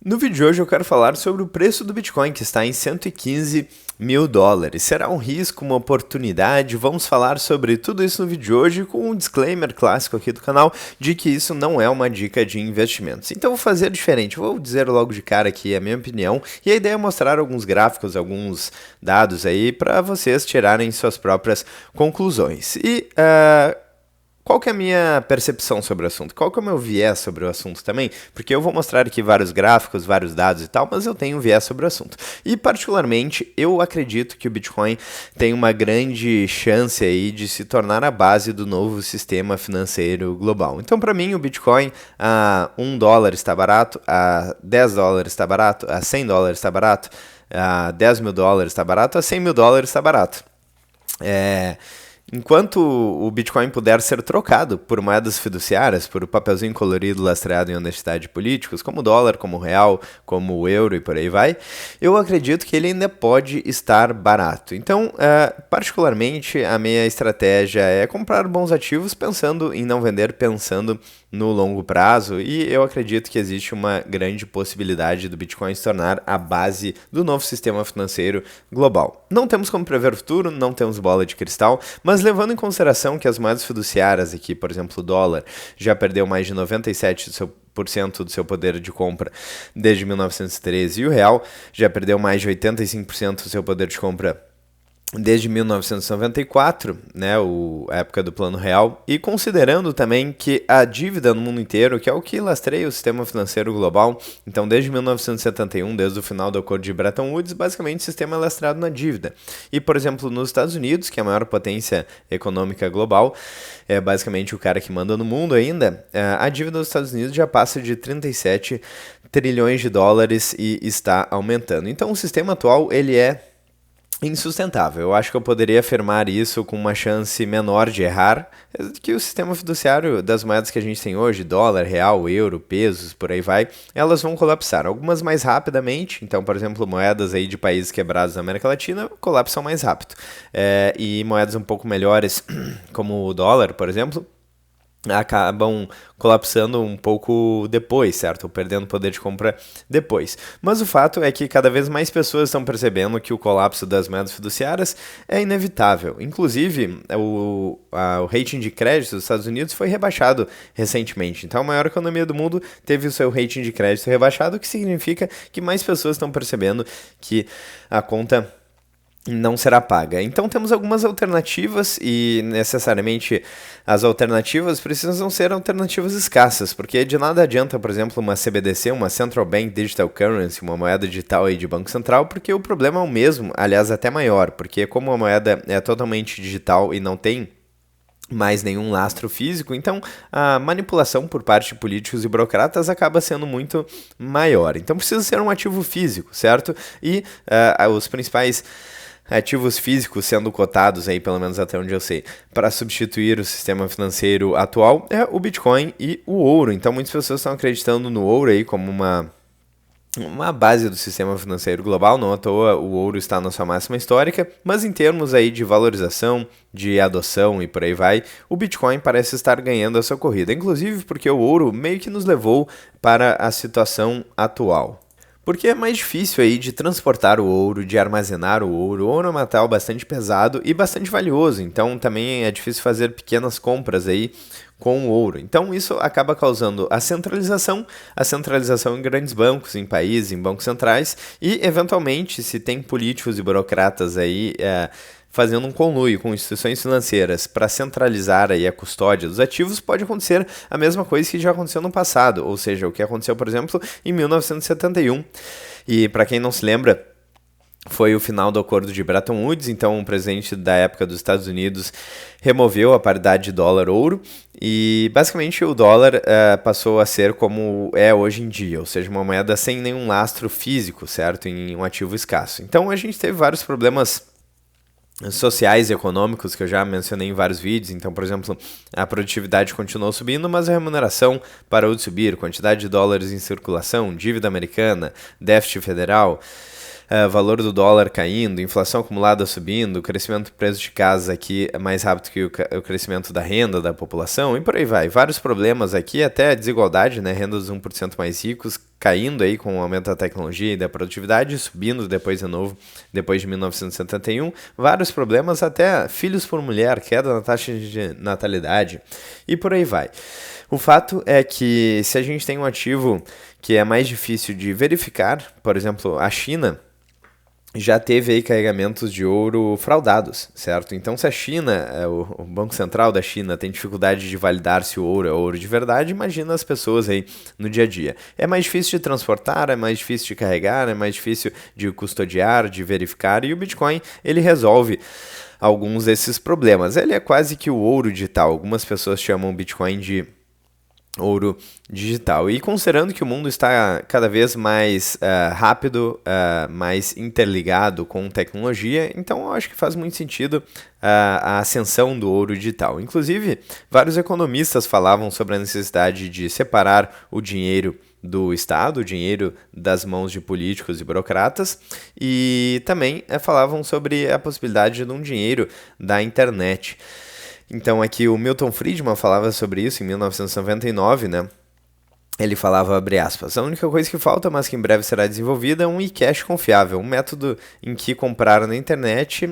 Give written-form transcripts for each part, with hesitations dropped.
No vídeo de hoje eu quero falar sobre o preço do Bitcoin, que está em 115 mil dólares. Será um risco, uma oportunidade? Vamos falar sobre tudo isso no vídeo de hoje com um disclaimer clássico aqui do canal de que isso não é uma dica de investimentos. Então vou fazer diferente, vou dizer logo de cara aqui a minha opinião e a ideia é mostrar alguns gráficos, alguns dados aí para vocês tirarem suas próprias conclusões. Qual que é a minha percepção sobre o assunto? Qual que é o meu viés sobre o assunto também? Porque eu vou mostrar aqui vários gráficos, vários dados e tal, mas eu tenho um viés sobre o assunto. E particularmente, eu acredito que o Bitcoin tem uma grande chance aí de se tornar a base do novo sistema financeiro global. Então, para mim, o Bitcoin a $1 está barato, a $10 está barato, a $100 está barato, a $10 mil está barato, a $100 mil está barato. Enquanto o Bitcoin puder ser trocado por moedas fiduciárias, por papelzinho colorido lastreado em honestidade de políticos, como o dólar, como o real, como o euro e por aí vai, eu acredito que ele ainda pode estar barato. Então, particularmente, a minha estratégia é comprar bons ativos pensando em não vender, pensando no longo prazo, e eu acredito que existe uma grande possibilidade do Bitcoin se tornar a base do novo sistema financeiro global. Não temos como prever o futuro, não temos bola de cristal, mas levando em consideração que as moedas fiduciárias aqui, por exemplo, o dólar, já perdeu mais de 97% do seu poder de compra desde 1913, e o real já perdeu mais de 85% do seu poder de compra desde 1994, né, a época do Plano Real, e considerando também que a dívida no mundo inteiro, que é o que lastreia o sistema financeiro global, então desde 1971, desde o final do Acordo de Bretton Woods, basicamente o sistema é lastreado na dívida. E, por exemplo, nos Estados Unidos, que é a maior potência econômica global, é basicamente o cara que manda no mundo ainda, a dívida dos Estados Unidos já passa de 37 trilhões de dólares e está aumentando. Então o sistema atual, ele é insustentável. Eu acho que eu poderia afirmar isso com uma chance menor de errar, que o sistema fiduciário das moedas que a gente tem hoje, dólar, real, euro, pesos, por aí vai, elas vão colapsar. Algumas mais rapidamente, então, por exemplo, moedas aí de países quebrados na América Latina colapsam mais rápido. E moedas um pouco melhores, como o dólar, por exemplo, acabam colapsando um pouco depois, certo? Ou perdendo poder de compra depois. Mas o fato é que cada vez mais pessoas estão percebendo que o colapso das moedas fiduciárias é inevitável. Inclusive, o rating de crédito dos Estados Unidos foi rebaixado recentemente. Então, a maior economia do mundo teve o seu rating de crédito rebaixado, o que significa que mais pessoas estão percebendo que a conta não será paga. Então temos algumas alternativas e necessariamente as alternativas precisam ser alternativas escassas, porque de nada adianta, por exemplo, uma CBDC, uma Central Bank Digital Currency, uma moeda digital aí de Banco Central, porque o problema é o mesmo, aliás até maior, porque como a moeda é totalmente digital e não tem mais nenhum lastro físico, então a manipulação por parte de políticos e burocratas acaba sendo muito maior. Então precisa ser um ativo físico, certo? E os principais ativos físicos sendo cotados aí, pelo menos até onde eu sei, para substituir o sistema financeiro atual é o Bitcoin e o ouro. Então muitas pessoas estão acreditando no ouro aí como uma base do sistema financeiro global. Não à toa o ouro está na sua máxima histórica, mas em termos aí de valorização, de adoção e por aí vai, o Bitcoin parece estar ganhando a sua corrida, inclusive porque o ouro meio que nos levou para a situação atual. Porque é mais difícil aí de transportar o ouro, de armazenar o ouro. O ouro é um metal bastante pesado e bastante valioso, então também é difícil fazer pequenas compras aí com o ouro. Então isso acaba causando a centralização em grandes bancos, em países, em bancos centrais e, eventualmente, se tem políticos e burocratas aí fazendo um conluio com instituições financeiras para centralizar aí a custódia dos ativos, pode acontecer a mesma coisa que já aconteceu no passado, ou seja, o que aconteceu, por exemplo, em 1971. E para quem não se lembra, foi o final do Acordo de Bretton Woods, então o presidente da época dos Estados Unidos removeu a paridade dólar-ouro e basicamente o dólar passou a ser como é hoje em dia, ou seja, uma moeda sem nenhum lastro físico, certo, em um ativo escasso. Então a gente teve vários problemas sociais e econômicos que eu já mencionei em vários vídeos. Então, por exemplo, a produtividade continuou subindo, mas a remuneração parou de subir, quantidade de dólares em circulação, dívida americana, déficit federal, valor do dólar caindo, inflação acumulada subindo, crescimento do preço de casas aqui é mais rápido que o crescimento da renda da população e por aí vai. Vários problemas aqui, até a desigualdade, né? Renda dos 1% mais ricos caindo aí com o aumento da tecnologia e da produtividade, subindo depois de novo, depois de 1971, vários problemas, até filhos por mulher, queda na taxa de natalidade e por aí vai. O fato é que se a gente tem um ativo que é mais difícil de verificar, por exemplo, a China já teve aí carregamentos de ouro fraudados, certo? Então, se a China, o Banco Central da China tem dificuldade de validar se o ouro é ouro de verdade, imagina as pessoas aí no dia a dia. É mais difícil de transportar, é mais difícil de carregar, é mais difícil de custodiar, de verificar, e o Bitcoin, ele resolve alguns desses problemas. Ele é quase que o ouro digital. Algumas pessoas chamam o Bitcoin de ouro digital. E considerando que o mundo está cada vez mais rápido, mais interligado com tecnologia, então eu acho que faz muito sentido a ascensão do ouro digital. Inclusive, vários economistas falavam sobre a necessidade de separar o dinheiro do Estado, o dinheiro das mãos de políticos e burocratas, e também falavam sobre a possibilidade de um dinheiro da internet. Então aqui o Milton Friedman falava sobre isso em 1999, né? Ele falava, abre aspas, a única coisa que falta, mas que em breve será desenvolvida, é um e-cash confiável, um método em que comprar na internet,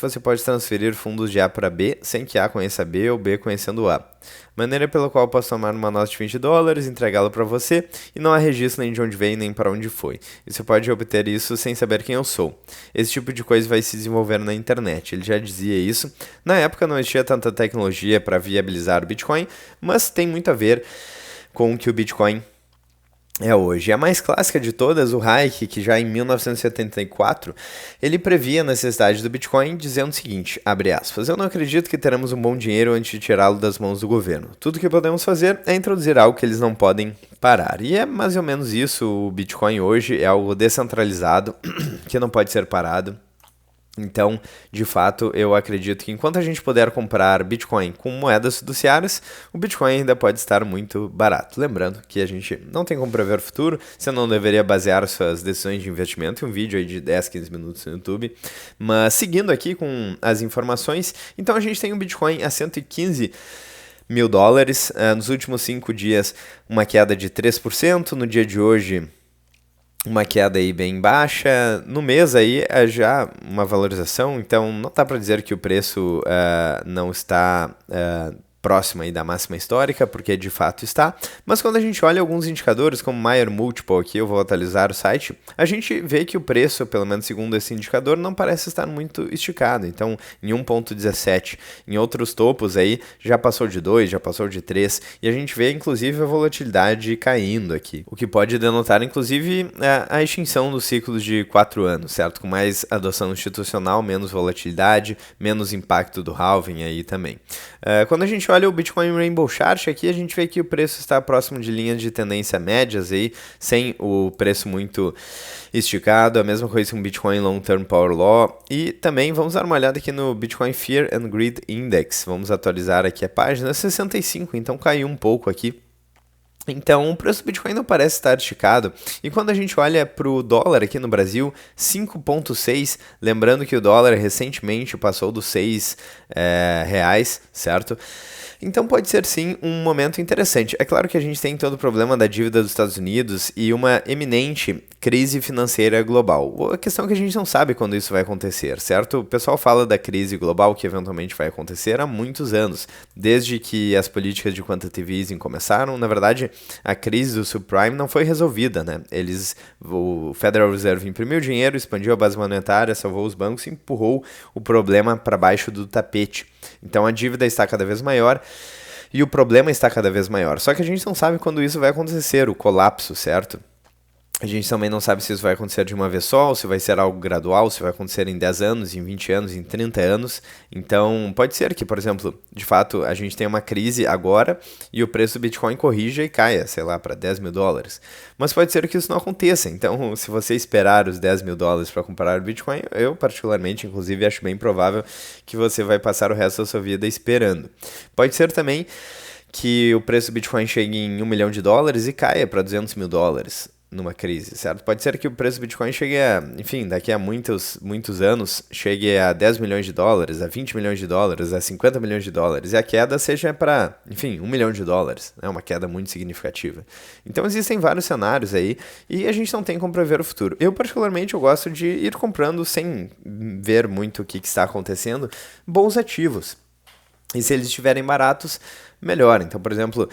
você pode transferir fundos de A para B sem que A conheça B ou B conhecendo A. Maneira pela qual eu posso tomar uma nota de $20, entregá-la para você e não há registro nem de onde veio nem para onde foi. E você pode obter isso sem saber quem eu sou. Esse tipo de coisa vai se desenvolver na internet. Ele já dizia isso. Na época não existia tanta tecnologia para viabilizar o Bitcoin, mas tem muito a ver com o que o Bitcoin é hoje. A mais clássica de todas, o Hayek, que já em 1974, ele previa a necessidade do Bitcoin dizendo o seguinte, abre aspas, eu não acredito que teremos um bom dinheiro antes de tirá-lo das mãos do governo. Tudo que podemos fazer é introduzir algo que eles não podem parar. E é mais ou menos isso, o Bitcoin hoje é algo descentralizado, que não pode ser parado. Então, de fato, eu acredito que enquanto a gente puder comprar Bitcoin com moedas fiduciárias, o Bitcoin ainda pode estar muito barato. Lembrando que a gente não tem como prever o futuro, você não deveria basear suas decisões de investimento em um vídeo aí de 10, 15 minutos no YouTube. Mas seguindo aqui com as informações, então a gente tem o Bitcoin a $115 mil. Nos últimos 5 dias, uma queda de 3%. No dia de hoje, uma queda aí bem baixa, no mês aí é já uma valorização, então não dá para dizer que o preço não está próximo aí da máxima histórica, porque de fato está, mas quando a gente olha alguns indicadores, como Mayer Multiple, aqui eu vou atualizar o site, a gente vê que o preço, pelo menos segundo esse indicador, não parece estar muito esticado, então em 1.17, em outros topos aí, já passou de 2, já passou de 3, e a gente vê inclusive a volatilidade caindo aqui, o que pode denotar inclusive a extinção dos ciclos de 4 anos, certo? Com mais adoção institucional, menos volatilidade, menos impacto do halving aí também. Quando a gente olha o Bitcoin Rainbow Chart, aqui a gente vê que o preço está próximo de linhas de tendência médias aí, sem o preço muito esticado, a mesma coisa com o Bitcoin Long Term Power Law, e também vamos dar uma olhada aqui no Bitcoin Fear and Greed Index, vamos atualizar aqui a página, 65, então caiu um pouco aqui. Então, o preço do Bitcoin não parece estar esticado. E quando a gente olha para o dólar aqui no Brasil, 5,6, lembrando que o dólar recentemente passou dos R$6, certo? Então pode ser sim um momento interessante. É claro que a gente tem todo o problema da dívida dos Estados Unidos e uma eminente crise financeira global. A questão é que a gente não sabe quando isso vai acontecer, certo? O pessoal fala da crise global que eventualmente vai acontecer há muitos anos. Desde que as políticas de quantitative easing começaram, na verdade, a crise do subprime não foi resolvida, né? O Federal Reserve imprimiu dinheiro, expandiu a base monetária, salvou os bancos e empurrou o problema para baixo do tapete. Então a dívida está cada vez maior e o problema está cada vez maior. Só que a gente não sabe quando isso vai acontecer, o colapso, certo? A gente também não sabe se isso vai acontecer de uma vez só, ou se vai ser algo gradual, se vai acontecer em 10 anos, em 20 anos, em 30 anos. Então, pode ser que, por exemplo, de fato, a gente tenha uma crise agora e o preço do Bitcoin corrija e caia, sei lá, para $10 mil. Mas pode ser que isso não aconteça. Então, se você esperar os $10 mil para comprar o Bitcoin, eu particularmente, inclusive, acho bem provável que você vai passar o resto da sua vida esperando. Pode ser também que o preço do Bitcoin chegue em $1 milhão e caia para $200 mil. numa crise, certo? Pode ser que o preço do Bitcoin chegue a, enfim, daqui a muitos anos, chegue a 10 milhões de dólares, a 20 milhões de dólares, a 50 milhões de dólares, e a queda seja para, enfim, 1 milhão de dólares, né? Uma queda muito significativa. Então existem vários cenários aí, e a gente não tem como prever o futuro. Eu, particularmente, eu gosto de ir comprando sem ver muito o que está acontecendo, bons ativos. E se eles estiverem baratos, melhor. Então, por exemplo,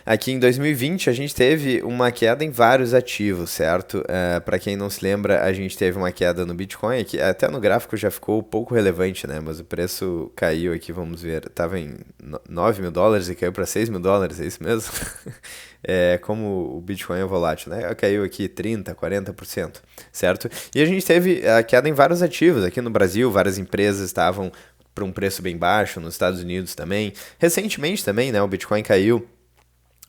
aqui em 2020 a gente teve uma queda em vários ativos, certo? Para quem não se lembra, a gente teve uma queda no Bitcoin, que até no gráfico já ficou pouco relevante, né? Mas o preço caiu aqui, vamos ver, estava em 9 mil dólares e caiu para 6 mil dólares, é isso mesmo? Como o Bitcoin é volátil, né? Caiu aqui 30%, 40%, certo? E a gente teve a queda em vários ativos. Aqui no Brasil, várias empresas estavam para um preço bem baixo, nos Estados Unidos também. Recentemente também, né, o Bitcoin caiu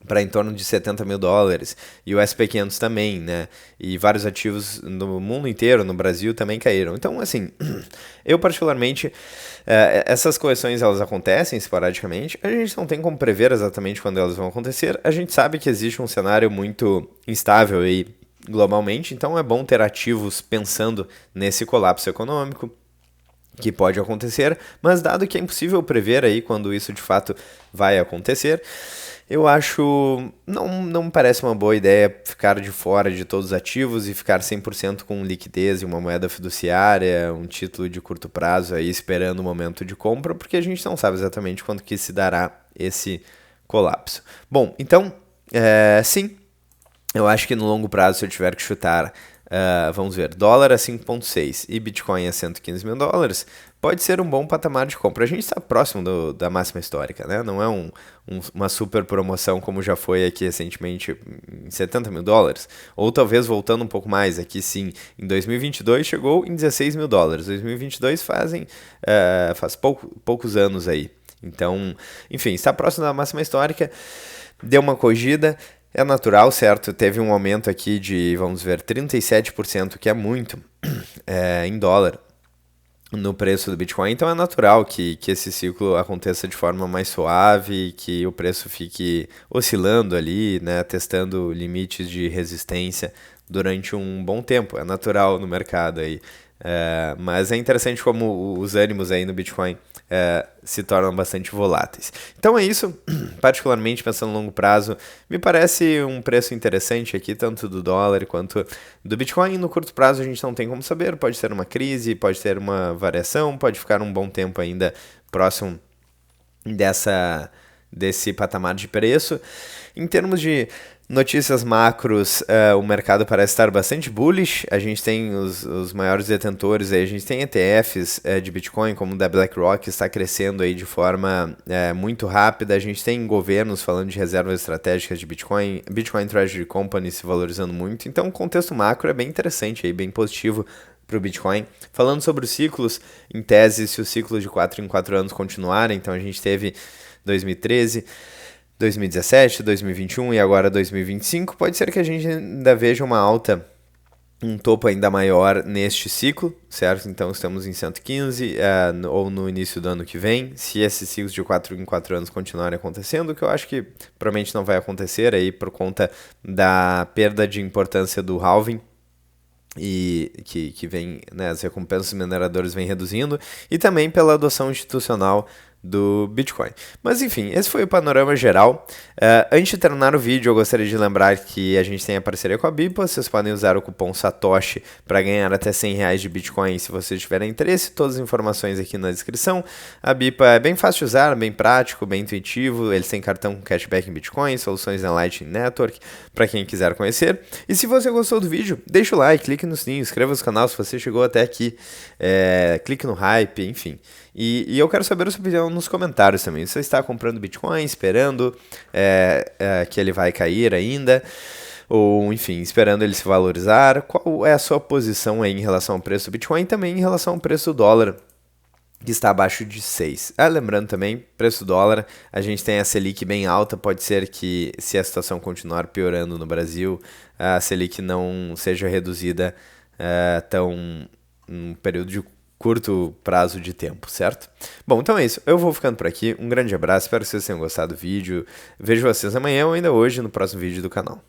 para em torno de 70 mil dólares, e o SP500 também, né, e vários ativos no mundo inteiro, no Brasil, também caíram. Então, assim, eu particularmente, essas correções, elas acontecem esporadicamente, a gente não tem como prever exatamente quando elas vão acontecer, a gente sabe que existe um cenário muito instável aí globalmente, então é bom ter ativos pensando nesse colapso econômico, que pode acontecer, mas dado que é impossível prever aí quando isso de fato vai acontecer, eu acho, não me parece uma boa ideia ficar de fora de todos os ativos e ficar 100% com liquidez em uma moeda fiduciária, um título de curto prazo aí esperando o momento de compra, porque a gente não sabe exatamente quando que se dará esse colapso. Bom, então, sim, eu acho que no longo prazo, se eu tiver que chutar, vamos ver, dólar a 5,6 e Bitcoin a 115 mil dólares, pode ser um bom patamar de compra. A gente está próximo da máxima histórica, né? Não é uma super promoção como já foi aqui recentemente em 70 mil dólares, ou talvez voltando um pouco mais, aqui sim, em 2022 chegou em 16 mil dólares. 2022 faz poucos anos aí. Então, enfim, está próximo da máxima histórica, deu uma corrigida. É natural, certo? Teve um aumento aqui de, vamos ver, 37%, que é muito, em dólar, no preço do Bitcoin. Então é natural que esse ciclo aconteça de forma mais suave, que o preço fique oscilando ali, né, testando limites de resistência durante um bom tempo. É natural no mercado aí. Mas é interessante como os ânimos aí no Bitcoin se tornam bastante voláteis. Então é isso, particularmente pensando no longo prazo, me parece um preço interessante aqui, tanto do dólar quanto do Bitcoin. No curto prazo a gente não tem como saber, pode ser uma crise, pode ter uma variação, pode ficar um bom tempo ainda próximo desse patamar de preço. Em termos de notícias macros, o mercado parece estar bastante bullish. A gente tem os maiores detentores, aí a gente tem ETFs de Bitcoin, como o da BlackRock, que está crescendo aí de forma muito rápida. A gente tem governos falando de reservas estratégicas de Bitcoin, Bitcoin Treasury Company se valorizando muito. Então o contexto macro é bem interessante, aí, bem positivo para o Bitcoin. Falando sobre os ciclos, em tese, se os ciclos de 4 em 4 anos continuarem, então a gente teve 2013... 2017, 2021 e agora 2025, pode ser que a gente ainda veja uma alta, um topo ainda maior neste ciclo, certo? Então estamos em 115 ou no início do ano que vem, se esses ciclos de 4 em 4 anos continuarem acontecendo, que eu acho que provavelmente não vai acontecer aí por conta da perda de importância do halving, e que vem, né, as recompensas dos mineradores vêm reduzindo, e também pela adoção institucional do Bitcoin. Mas enfim, esse foi o panorama geral. Antes de terminar o vídeo, eu gostaria de lembrar que a gente tem a parceria com a BIPA. Vocês podem usar o cupom SATOSHI para ganhar até R$100 de Bitcoin se vocês tiverem interesse. Todas as informações aqui na descrição. A BIPA é bem fácil de usar, bem prático, bem intuitivo. Eles têm cartão com cashback em Bitcoin, soluções na Lightning Network, para quem quiser conhecer. E se você gostou do vídeo, deixa o like, clique no sininho, inscreva no canal se você chegou até aqui, clique no hype, enfim. E eu quero saber a sua opinião nos comentários também. Você está comprando Bitcoin, esperando que ele vai cair ainda, ou enfim, esperando ele se valorizar? Qual é a sua posição aí em relação ao preço do Bitcoin e também em relação ao preço do dólar, que está abaixo de 6. Lembrando também, preço do dólar, a gente tem a Selic bem alta, pode ser que se a situação continuar piorando no Brasil, a Selic não seja reduzida num período de curto prazo de tempo, certo? Bom, então é isso. Eu vou ficando por aqui. Um grande abraço, espero que vocês tenham gostado do vídeo. Vejo vocês amanhã ou ainda hoje no próximo vídeo do canal.